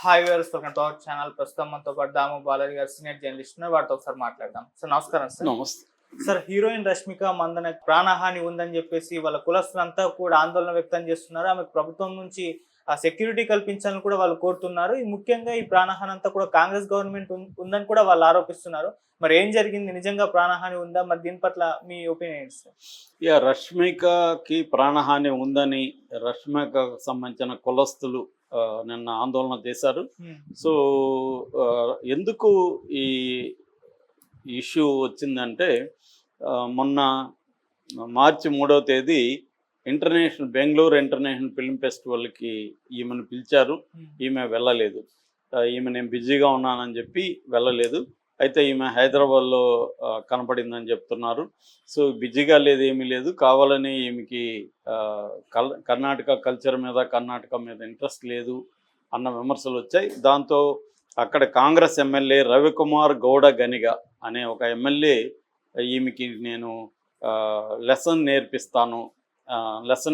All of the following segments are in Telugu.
Hi viewers, welcome to our channel. ప్రస్తుతం మనతో పాటు దాము బాలాజీ గారు సీనియర్ జర్నలిస్ట్ ఉన్నారు. వారితో ఒకసారి మాట్లాడదాం. సార్ నమస్కారం. సార్ నమస్తే సార్, హీరోయిన్ రష్మిక మందన ప్రాణహాని ఉందని చెప్పేసి వాళ్ళ కులస్తులంతా కూడా ఆందోళన వ్యక్తం చేస్తున్నారు. ఆమెకు ప్రభుత్వం నుంచి ఆ సెక్యూరిటీ కల్పించాలని కూడా వాళ్ళు కోరుతున్నారు. ఈ ముఖ్యంగా ఈ ప్రాణహాని అంతా కూడా కాంగ్రెస్ గవర్నమెంట్ ఉందని కూడా వాళ్ళు ఆరోపిస్తున్నారు. మరి ఏం జరిగింది? నిజంగా ప్రాణహాని ఉందా? మరి దీని పట్ల మీ ఒపీనియన్ ఏంటి సార్? రష్మికకి ప్రాణహాని ఉందని రష్మికకు సంబంధించిన కులస్తులు నిన్న ఆందోళన చేశారు. సో ఎందుకు ఈ ఇష్యూ వచ్చిందంటే, మొన్న మార్చి 3వ తేదీ బెంగళూరు ఇంటర్నేషనల్ ఫిల్మ్ ఫెస్టివల్కి ఈమెను పిలిచారు. ఈమె వెళ్ళలేదు. ఈమె నేను బిజీగా ఉన్నానని చెప్పి వెళ్ళలేదు. అయితే ఈమె హైదరాబాద్లో కనపడిందని చెప్తున్నారు. సో బిజీగా లేదు, ఏమీ లేదు, కావాలని ఈమెకి కర్ణాటక కల్చర్ మీద, కర్ణాటక మీద ఇంట్రెస్ట్ లేదు అన్న విమర్శలు వచ్చాయి. దాంతో అక్కడ కాంగ్రెస్ ఎమ్మెల్యే రవికుమార్ గౌడ గనిగ అనే ఒక ఎమ్మెల్యే ఈమెకి నేను లెసన్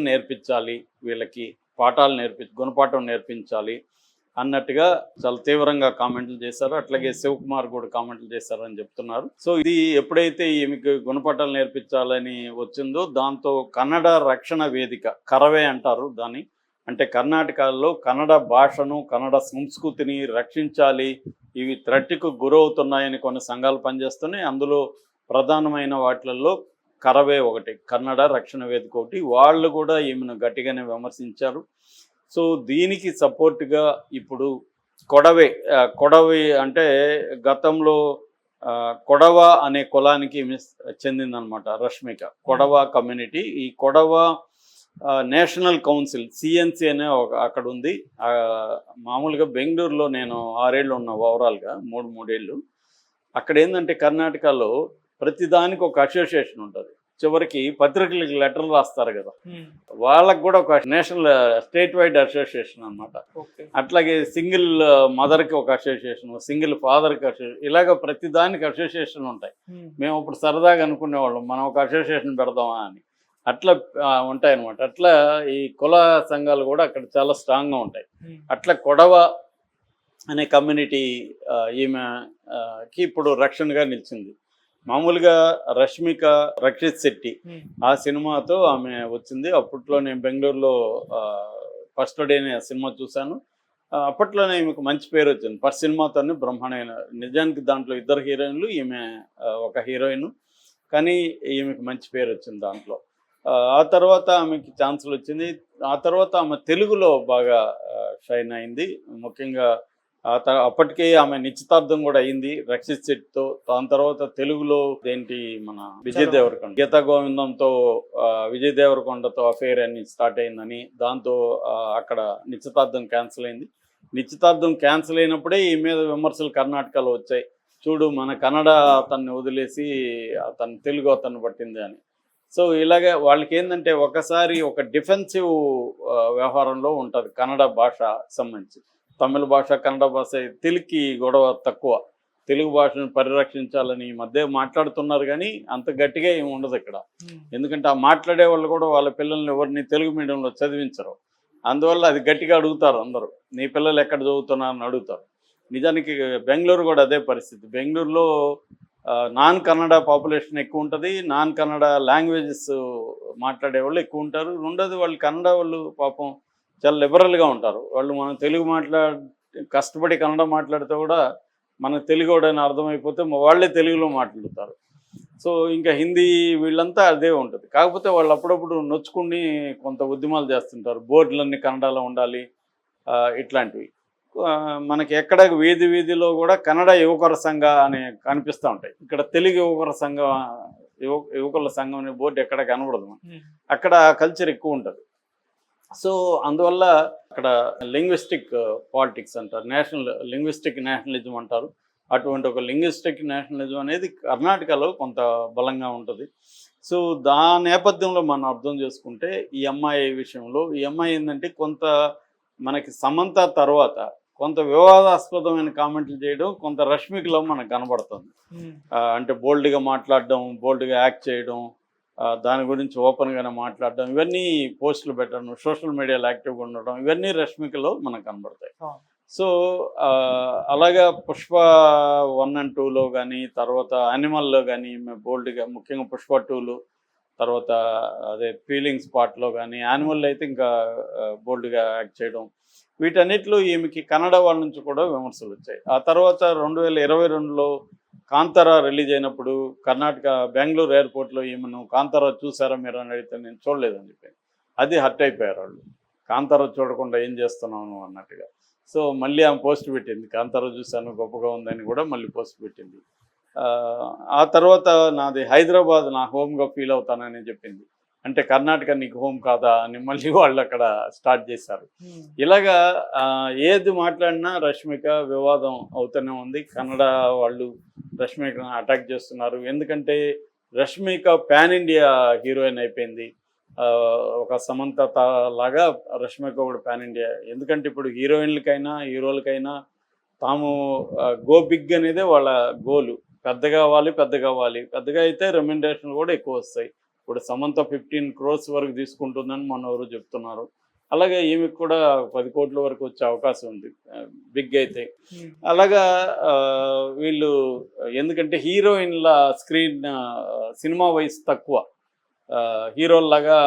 నేర్పించాలి, వీళ్ళకి గుణపాఠం నేర్పించాలి అన్నట్టుగా చాలా తీవ్రంగా కామెంట్లు చేశారు. అట్లాగే శివకుమార్ కూడా కామెంట్లు చేశారని చెప్తున్నారు. సో ఇది ఎప్పుడైతే ఈమెకి గుణపాఠాలు నేర్పించాలని వచ్చిందో, దాంతో కన్నడ రక్షణ వేదిక, కరవే అంటారు దాన్ని, అంటే కర్ణాటకలో కన్నడ భాషను, కన్నడ సంస్కృతిని రక్షించాలి, ఇవి థ్రెట్కు గురవుతున్నాయని కొన్ని సంఘాలు పనిచేస్తున్నాయి. అందులో ప్రధానమైన వాటిల్లో కరవే ఒకటి, కన్నడ రక్షణ వేదిక ఒకటి. వాళ్ళు కూడా ఈమెను గట్టిగానే విమర్శించారు. సో దీనికి సపోర్ట్గా ఇప్పుడు కొడవి అంటే గతంలో కొడవ అనే కులానికి చెందిందనమాట రష్మిక. కొడవ కమ్యూనిటీ, ఈ కొడవ నేషనల్ కౌన్సిల్ సిఎన్సి అనే అక్కడ ఉంది. మామూలుగా బెంగళూరులో నేను 6 ఏళ్ళు ఉన్నా, ఓవరాల్గా 3 ఏళ్ళు. అక్కడ ఏంటంటే కర్ణాటకలో ప్రతిదానికి ఒక అసోసియేషన్ ఉంటుంది. చివరికి పత్రికలకి లెటర్లు రాస్తారు కదా, వాళ్ళకు కూడా ఒక స్టేట్ వైడ్ అసోసియేషన్ అనమాట. అట్లాగే సింగిల్ మదర్కి ఒక అసోసియేషన్, సింగిల్ ఫాదర్కి అసోసియేషన్, ఇలాగ ప్రతి దానికి అసోసియేషన్ ఉంటాయి. మేము ఇప్పుడు సరదాగా అనుకునేవాళ్ళం మనం ఒక అసోసియేషన్ పెడదామా అని. అట్లా ఉంటాయన్నమాట. అట్లా ఈ కుల సంఘాలు కూడా అక్కడ చాలా స్ట్రాంగ్గా ఉంటాయి. అట్లా కొడవ అనే కమ్యూనిటీ ఈమెకి ఇప్పుడు రక్షణగా నిలిచింది. మామూలుగా రష్మిక రక్షిత్ శెట్టి ఆ సినిమాతో ఆమె వచ్చింది. అప్పట్లో నేను బెంగళూరులో ఫస్ట్ డేనే ఆ సినిమా చూశాను. అప్పట్లోనే ఈమెకు మంచి పేరు వచ్చింది. ఫస్ట్ సినిమాతోనే బ్రహ్మాండమైన, నిజానికి దాంట్లో 2 హీరోయిన్లు, ఈమె ఒక హీరోయిన్, కానీ ఈమెకు మంచి పేరు వచ్చింది దాంట్లో. ఆ తర్వాత ఆమెకి ఛాన్సులు వచ్చింది. ఆ తర్వాత ఆమె తెలుగులో బాగా షైన్ అయింది. ముఖ్యంగా అప్పటికే ఆమె నిశ్చితార్థం కూడా అయింది రక్షిత్ శెట్టితో. దాని తర్వాత తెలుగులో మన విజయ్ దేవరకొండ, గీతా గోవిందంతో విజయ్ దేవరకొండతో అఫేర్ అని స్టార్ట్ అయిందని, దాంతో అక్కడ నిశ్చితార్థం క్యాన్సిల్ అయింది. నిశ్చితార్థం క్యాన్సిల్ అయినప్పుడే ఈ మీద విమర్శలు కర్ణాటకలో వచ్చాయి. చూడు, మన కన్నడ అతన్ని వదిలేసి తెలుగు అతన్ని పట్టింది అని. సో ఇలాగే వాళ్ళకి ఏంటంటే ఒకసారి ఒక డిఫెన్సివ్ వ్యవహారంలో ఉంటుంది కన్నడ భాష సంబంధించి. తమిళ భాష, కన్నడ భాష, తెలుగుకి గొడవ తక్కువ. తెలుగు భాషను పరిరక్షించాలని ఈ మధ్య మాట్లాడుతున్నారు, కానీ అంత గట్టిగా ఏమి ఉండదు ఇక్కడ. ఎందుకంటే ఆ మాట్లాడే వాళ్ళు కూడా వాళ్ళ పిల్లల్ని ఎవరిని తెలుగు మీడియంలో చదివించరు. అందువల్ల అది గట్టిగా అడుగుతారు అందరూ, నీ పిల్లలు ఎక్కడ చదువుతున్నారని అడుగుతారు. నిజానికి బెంగళూరు కూడా అదే పరిస్థితి. బెంగళూరులో నాన్ కన్నడ పాపులేషన్ ఎక్కువ ఉంటుంది. నాన్ కన్నడ లాంగ్వేజెస్ మాట్లాడే వాళ్ళు ఎక్కువ ఉంటారు. రెండోది వాళ్ళు కన్నడ వాళ్ళు పాపం చాలా లిబరల్గా ఉంటారు. వాళ్ళు మనం తెలుగు కష్టపడి కన్నడ మాట్లాడితే కూడా మనకు తెలుగు అని అర్థమైపోతే వాళ్ళే తెలుగులో మాట్లాడుతారు. సో ఇంకా హిందీ వీళ్ళంతా అదే ఉంటుంది. కాకపోతే వాళ్ళు అప్పుడప్పుడు నొచ్చుకుని కొంత ఉద్యమాలు చేస్తుంటారు. బోర్డులన్నీ కన్నడలో ఉండాలి, ఇట్లాంటివి. మనకి ఎక్కడ వీధిలో కూడా కన్నడ యువకుల సంఘ అని కనిపిస్తూ ఉంటాయి. ఇక్కడ తెలుగు యువకుల సంఘం అనే బోర్డు ఎక్కడ కనబడదు. అక్కడ కల్చర్ ఎక్కువ ఉంటుంది. సో అందువల్ల అక్కడ లింగ్విస్టిక్ పాలిటిక్స్ అంటారు, లింగ్విస్టిక్ నేషనలిజం అంటారు. అటువంటి ఒక లింగ్విస్టిక్ నేషనలిజం అనేది కర్ణాటకలో కొంత బలంగా ఉంటుంది. సో దాని నేపథ్యంలో మనం అర్థం చేసుకుంటే ఈ అమ్మాయి విషయంలో, ఈ అమ్మాయి ఏంటంటే కొంత మనకి సమంత తర్వాత కొంత వివాదాస్పదమైన కామెంట్లు చేయడం కొంత రష్మికలో మనకు కనబడుతుంది. అంటే బోల్డ్గా మాట్లాడడం, బోల్డ్గా యాక్ట్ చేయడం, దాని గురించి ఓపెన్గానే మాట్లాడడం, ఇవన్నీ పోస్టులు పెట్టడం, సోషల్ మీడియాలో యాక్టివ్గా ఉండడం, ఇవన్నీ రష్మికలో మనకు కనబడతాయి. సో అలాగా పుష్ప 1 and 2లో కానీ, తర్వాత యానిమల్లో కానీ బోల్డ్గా, ముఖ్యంగా పుష్ప 2లో, తర్వాత అదే ఫీలింగ్స్ పార్ట్లో కానీ, యానిమల్ అయితే ఇంకా బోల్డ్గా యాక్ట్ చేయడం, వీటన్నిటిలో ఈమెకి కన్నడ వాళ్ళ నుంచి కూడా విమర్శలు వచ్చాయి. ఆ తర్వాత 2022లో కాంతారా రిలీజ్ అయినప్పుడు కర్ణాటక బెంగళూరు ఎయిర్పోర్ట్లో ఈమెను కాంతారా చూసారా మీరు అని అడిగితే నేను చూడలేదని చెప్పాను. అది హర్ట్ అయిపోయారు వాళ్ళు. కాంతారా చూడకుండా ఏం చేస్తున్నాను అన్నట్టుగా. సో మళ్ళీ ఆమె పోస్ట్ పెట్టింది, కాంతారా చూశాను గొప్పగా ఉందని కూడా మళ్ళీ పోస్ట్ పెట్టింది. ఆ తర్వాత నాది హైదరాబాద్ నా హోమ్గా ఫీల్ అవుతానని చెప్పింది. అంటే కర్ణాటక నీకు హోమ్ కాదా అని మళ్ళీ వాళ్ళు అక్కడ స్టార్ట్ చేశారు. ఇలాగా ఏది మాట్లాడినా రష్మిక వివాదం అవుతూనే ఉంది. కన్నడ వాళ్ళు రష్మికను అటాక్ చేస్తున్నారు. ఎందుకంటే రష్మిక పాన్ ఇండియా హీరోయిన్ అయిపోయింది. ఒక సమంత లాగా రష్మిక కూడా పాన్ ఇండియా. ఎందుకంటే ఇప్పుడు హీరోయిన్లకైనా హీరోలకైనా తాము గో బిగ్ అనేదే వాళ్ళ గోలు. పెద్దగా అవ్వాలి. పెద్దగా అయితే రెమ్యునరేషన్ కూడా ఎక్కువ వస్తాయి. ఇప్పుడు సమంత 15 crores వరకు తీసుకుంటుందని మన ఎవరు చెప్తున్నారు. అలాగే ఈమెకు కూడా 10 కోట్ల వరకు వచ్చే అవకాశం ఉంది బిగ్ అయితే. అలాగా వీళ్ళు ఎందుకంటే హీరోయిన్ల స్క్రీన్ సినిమా వయసు తక్కువ. హీరోల్లాగా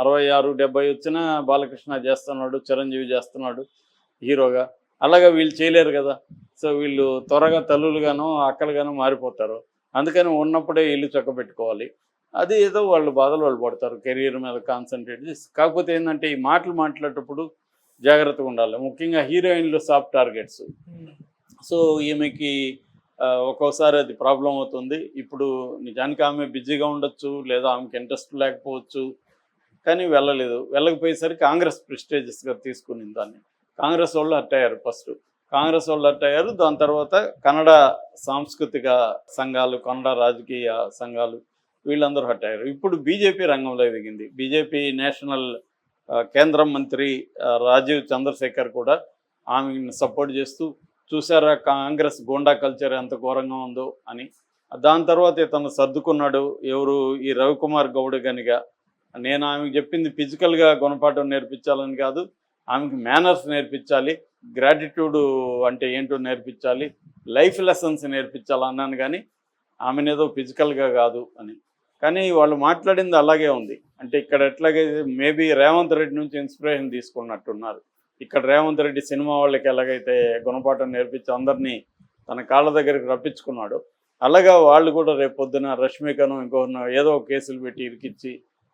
66-70 వచ్చినా బాలకృష్ణ చేస్తున్నాడు, చిరంజీవి చేస్తున్నాడు హీరోగా. అలాగా వీళ్ళు చేయలేరు కదా. సో వీళ్ళు త్వరగా తల్లులుగానో అక్కలుగానో మారిపోతారు. అందుకని ఉన్నప్పుడే ఇల్లు చక్కబెట్టుకోవాలి. అది ఏదో వాళ్ళు బాధలు వాళ్ళు పడతారు, కెరీర్ మీద కాన్సన్ట్రేట్ చేసి. కాకపోతే ఏంటంటే ఈ మాటలు మాట్లాడేటప్పుడు జాగ్రత్తగా ఉండాలి. ముఖ్యంగా హీరోయిన్లు సాఫ్ట్ టార్గెట్స్. సో ఈమెకి ఒక్కోసారి అది ప్రాబ్లం అవుతుంది. ఇప్పుడు నిజానికి ఆమె బిజీగా ఉండొచ్చు, లేదా ఆమెకి ఇంట్రెస్ట్ లేకపోవచ్చు, కానీ వెళ్ళకపోయేసరికి కాంగ్రెస్ ప్రెస్టేజియస్గా తీసుకునింది దాన్ని. కాంగ్రెస్ వాళ్ళు హర్ట్ అయ్యారు. ఫస్ట్ కాంగ్రెస్ వాళ్ళు హర్ట్ అయ్యారు. దాని తర్వాత కన్నడ సాంస్కృతిక సంఘాలు, కన్నడ రాజకీయ సంఘాలు వీళ్ళందరూ హర్ట్ అయ్యారు. ఇప్పుడు బీజేపీ రంగంలో దిగింది. బీజేపీ నేషనల్ కేంద్ర మంత్రి రాజీవ్ చంద్రశేఖర్ కూడా ఆమెను సపోర్ట్ చేస్తూ, చూసారా కాంగ్రెస్ గోండా కల్చర్ ఎంత ఘోరంగా ఉందో అని. దాని తర్వాత ఇతను సర్దుకున్నాడు. ఎవరు ఈ రవికుమార్ గౌడ్ గనిగా. నేను ఆమెకు చెప్పింది ఫిజికల్గా గుణపాఠం నేర్పించాలని కాదు, ఆమెకి మేనర్స్ నేర్పించాలి, గ్రాటిట్యూడ్ అంటే ఏంటో నేర్పించాలి, లైఫ్ లెసన్స్ నేర్పించాలి అన్నాను, కానీ ఆమెనేదో ఫిజికల్గా కాదు అని. కానీ వాళ్ళు మాట్లాడింది అలాగే ఉంది. అంటే ఇక్కడ ఎట్లాగైతే మేబీ రేవంత్ రెడ్డి నుంచి ఇన్స్పిరేషన్ తీసుకున్నట్టున్నారు. ఇక్కడ రేవంత్ రెడ్డి సినిమా వాళ్ళకి ఎలాగైతే గుణపాఠం నేర్పించి అందరినీ తన కాళ్ళ దగ్గరికి రప్పించుకున్నాడు, అలాగా వాళ్ళు కూడా రేపు పొద్దున రష్మికను ఇంకొకరినో ఏదో కేసులు పెట్టి ఇరికిచ్చి